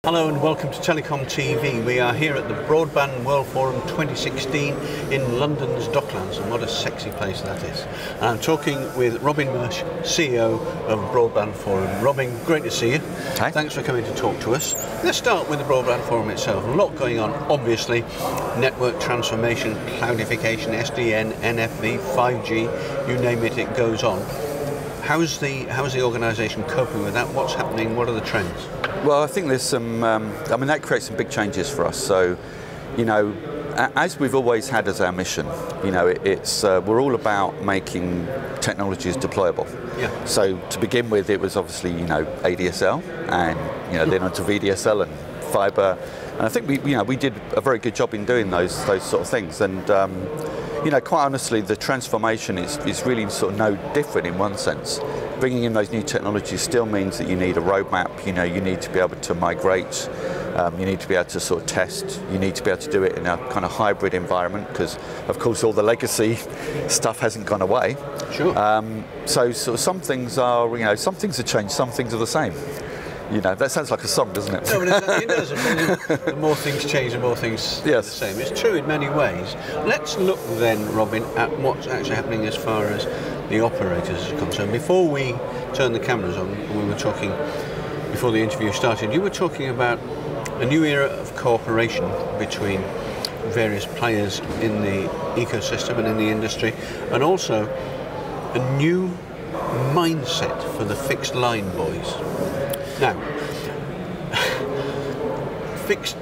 Hello and welcome to TelecomTV. We are here at the Broadband Forum 2016 in London's Docklands, and what a sexy place that is. And I'm talking with Robin Mersh, CEO of Broadband Forum. Robin, great to see you. Hi. Thanks for coming to talk to us. Let's start with the Broadband Forum itself. A lot going on, obviously. Network transformation, cloudification, SDN, NFV, 5G, you name it, it goes on. How's the organisation coping with that? What's happening? What are the trends? Well, I think there's some, that creates some big changes for us. So, as we've always had as our mission, we're all about making technologies deployable. Yeah. So to begin with, it was obviously, ADSL and, then onto VDSL and fibre. And I think we did a very good job in doing those sort of things. And, quite honestly, the transformation is really sort of no different in one sense. Bringing in those new technologies still means that you need a roadmap, you need to be able to migrate, you need to be able to sort of test, you need to be able to do it in a kind of hybrid environment because, of course, all the legacy stuff hasn't gone away. Sure. So some things are, some things have changed, some things are the same. That sounds like a song, doesn't it? No, but it does. The more things change, the more things stay the same. It's true in many ways. Let's look then, Robin, at what's actually happening as far as the operators are concerned. Before we turn the cameras on, we were talking, before the interview started, you were talking about a new era of cooperation between various players in the ecosystem and in the industry, and also a new mindset for the fixed line boys. Now, fixed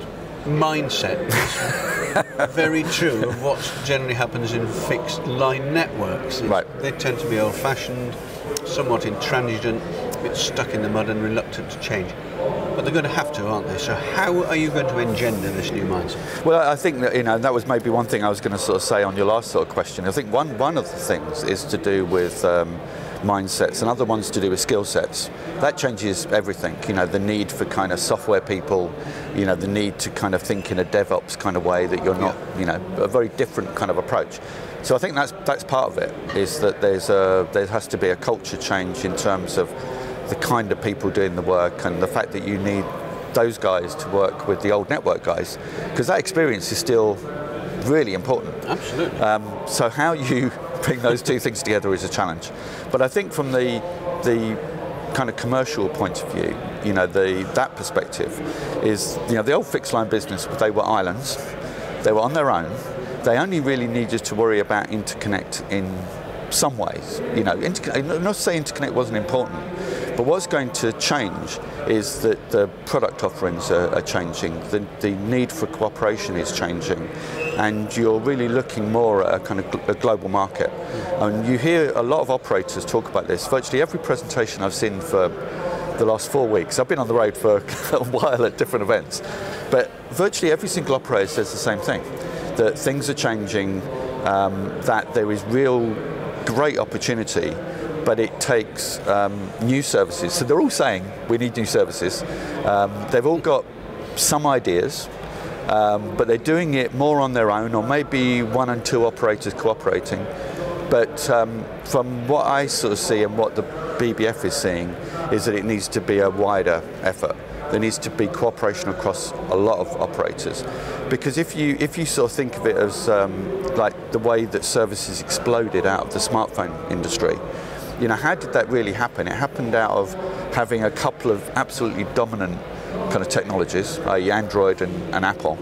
mindset is very true of what generally happens in fixed line networks. Right. They tend to be old-fashioned, somewhat intransigent, a bit stuck in the mud and reluctant to change. But they're going to have to, aren't they? So how are you going to engender this new mindset? Well, I think that, that was maybe one thing I was going to sort of say on your last sort of question. I think one of the things is to do with mindsets, and other ones to do with skill sets. That changes everything, the need for kind of software people, the need to kind of think in a DevOps kind of way that you're not, a very different kind of approach. So I think that's part of it, is that there has to be a culture change in terms of the kind of people doing the work and the fact that you need those guys to work with the old network guys, because that experience is still really important. Absolutely. So how you bring those two things together is a challenge. But I think from the kind of commercial point of view, that perspective is, the old fixed line business, they were islands, they were on their own, they only really needed to worry about interconnect in some ways. I'm not saying interconnect wasn't important, but what's going to change is that the product offerings are changing, the need for cooperation is changing, and you're really looking more at a kind of a global market. And you hear a lot of operators talk about this. Virtually every presentation I've seen for the last 4 weeks, I've been on the road for a while at different events, but virtually every single operator says the same thing, that things are changing, that there is real great opportunity, but it takes new services. So they're all saying we need new services. They've all got some ideas, but they're doing it more on their own, or maybe 1 and 2 operators cooperating. But from what I sort of see and what the BBF is seeing is that it needs to be a wider effort. There needs to be cooperation across a lot of operators, because if you sort of think of it as like the way that services exploded out of the smartphone industry, how did that really happen? It happened out of having a couple of absolutely dominant kind of technologies, i.e. Android and Apple,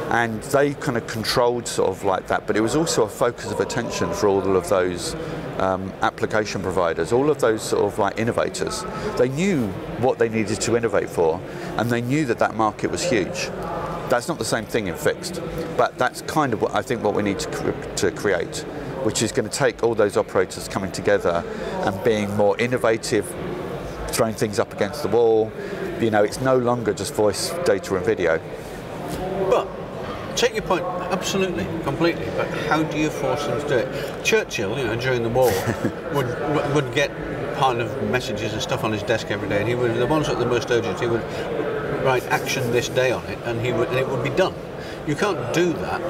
and they kind of controlled sort of like that, but it was also a focus of attention for all of those application providers, all of those sort of like innovators. They knew what they needed to innovate for, and they knew that market was huge. That's not the same thing in fixed, but that's kind of what I think what we need to create, which is going to take all those operators coming together and being more innovative, throwing things up against the wall. It's no longer just voice, data and video. But, take your point, absolutely, completely, but how do you force them to do it? Churchill, during the war, would get kind of messages and stuff on his desk every day, and he would, the ones that were the most urgent, he would write action this day on it, and it would be done. You can't do that.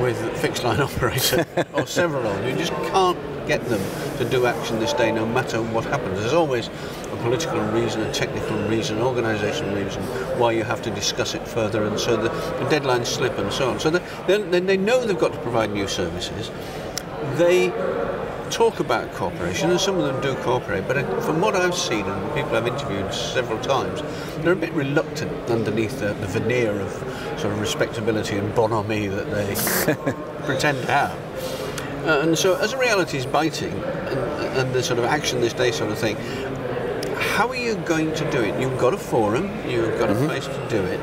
with a fixed line operator or several of them. You just can't get them to do action this day no matter what happens. There's always a political reason, a technical reason, an organisational reason why you have to discuss it further, and so the deadlines slip and so on. So they know they've got to provide new services. They talk about cooperation, and some of them do cooperate, but from what I've seen and the people I've interviewed several times, they're a bit reluctant underneath the veneer of sort of respectability and bonhomie that they pretend to have. And so as a reality is biting, and the sort of action this day sort of thing, how are you going to do it? You've got a forum, you've got a place to do it,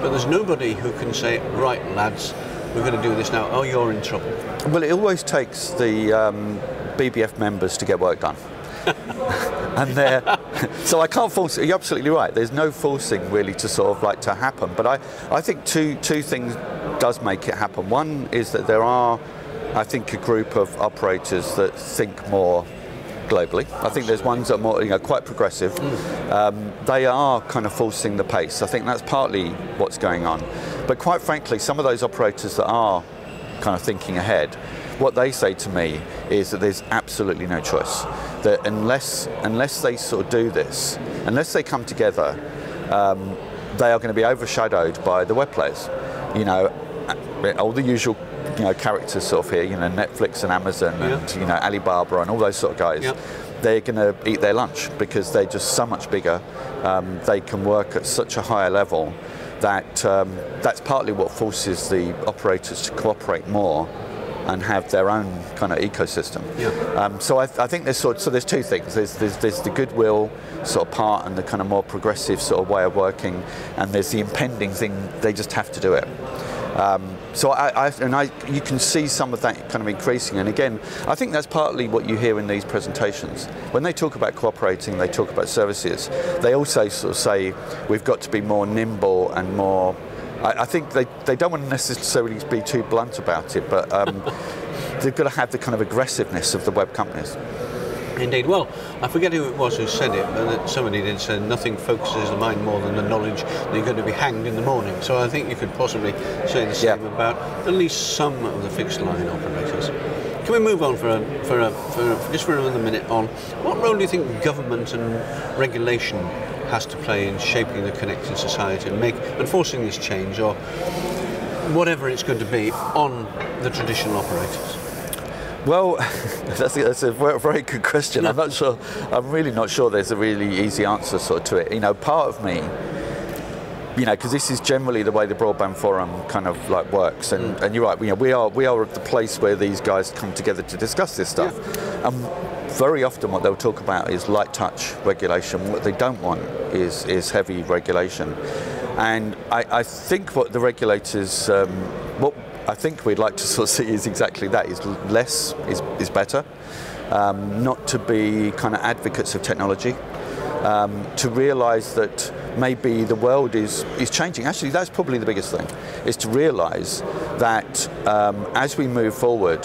but there's nobody who can say, right lads, we're going to do this now, oh you're in trouble. Well, it always takes the BBF members to get work done. And so I can't force it. You're absolutely right. There's no forcing really to sort of like to happen. But I think two things does make it happen. One is that there are, I think, a group of operators that think more globally. I think there's ones that are more, quite progressive. They are kind of forcing the pace. I think that's partly what's going on. But quite frankly, some of those operators that are kind of thinking ahead, what they say to me is that there's absolutely no choice. That unless they sort of do this, unless they come together, they are going to be overshadowed by the web players. All the usual characters sort of here, Netflix and Amazon and Alibaba and all those sort of guys. They're going to eat their lunch because they're just so much bigger. They can work at such a higher level that that's partly what forces the operators to cooperate more and have their own kind of ecosystem. So I think there's there's two things. There's the goodwill sort of part and the kind of more progressive sort of way of working, and there's the impending thing. They just have to do it. You can see some of that kind of increasing, and again, I think that's partly what you hear in these presentations. When they talk about cooperating, they talk about services. They also sort of say we've got to be more nimble and more. I think they don't want to necessarily be too blunt about it, but they've got to have the kind of aggressiveness of the web companies. Indeed. Well, I forget who it was who said it, but somebody did say nothing focuses the mind more than the knowledge that you're going to be hanged in the morning. So I think you could possibly say the same about at least some of the fixed line operators. Can we move on for just for another minute on what role do you think government and regulation has to play in shaping the connected society and forcing this change, or whatever it's going to be, on the traditional operators? Well, that's a very good question. I'm not sure. I'm really not sure there's a really easy answer to it. Part of me, because this is generally the way the Broadband Forum kind of like works, and you're right. We are the place where these guys come together to discuss this stuff. And very often, what they'll talk about is light touch regulation. What they don't want is heavy regulation. And I think what the regulators, what I think we'd like to sort of see is exactly that: is less is better. Not to be kind of advocates of technology. To realise that maybe the world is changing. Actually, that's probably the biggest thing: is to realise that as we move forward,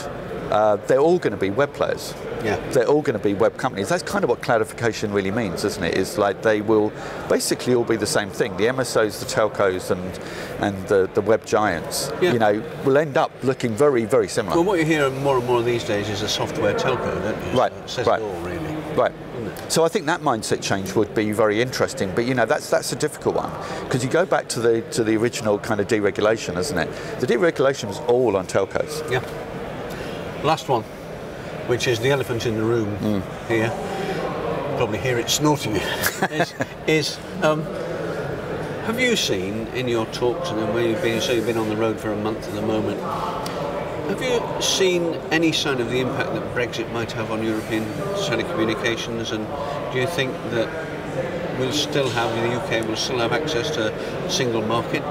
they're all going to be web players. They're all going to be web companies. That's kind of what cloudification really means, isn't it? It's like they will basically all be the same thing. The MSOs, the telcos, and the web giants, will end up looking very, very similar. Well, what you hear more and more these days is a software telco, don't you? Right. So it says it all, really. Right. So I think that mindset change would be very interesting, but that's a difficult one, because you go back to the original kind of deregulation, isn't it? The deregulation was all on telcos. Last one, which is the elephant in the room here. You probably hear it snorting. Have you seen in your talks, and where you've been on the road for a month at the moment, have you seen any sign of the impact that Brexit might have on European telecommunications, and do you think that the UK will still have access to a single market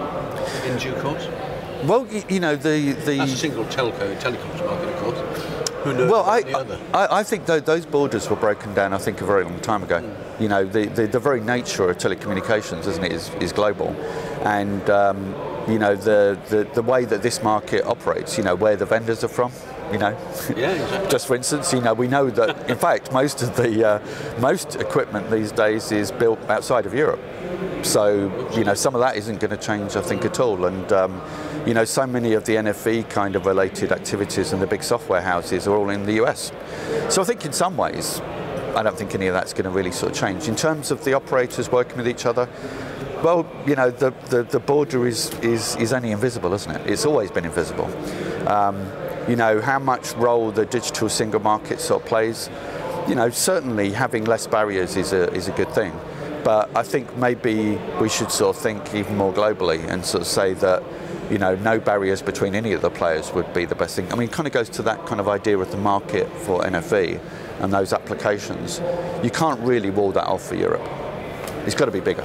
in due course? Well, that's a single telecoms market, of course. Who knows the other? I think those borders were broken down, I think, a very long time ago. The very nature of telecommunications, isn't it, is global, and the way that this market operates, where the vendors are from, exactly. Just for instance, we know that in fact most of the most equipment these days is built outside of Europe. So some of that isn't going to change, I think, at all. And You know, so many of the NFV kind of related activities and the big software houses are all in the US. So I think in some ways, I don't think any of that's going to really sort of change. In terms of the operators working with each other, well, you know, the border is only invisible, isn't it? It's always been invisible. You know, how much role the digital single market sort of plays, you know, certainly having less barriers is a good thing. But I think maybe we should sort of think even more globally and sort of say that, you know, no barriers between any of the players would be the best thing. I mean, it kind of goes to that kind of idea of the market for NFV and those applications. You can't really wall that off for Europe. It's got to be bigger.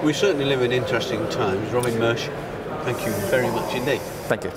We certainly live in interesting times. Robin Mersh, thank you very much indeed. Thank you.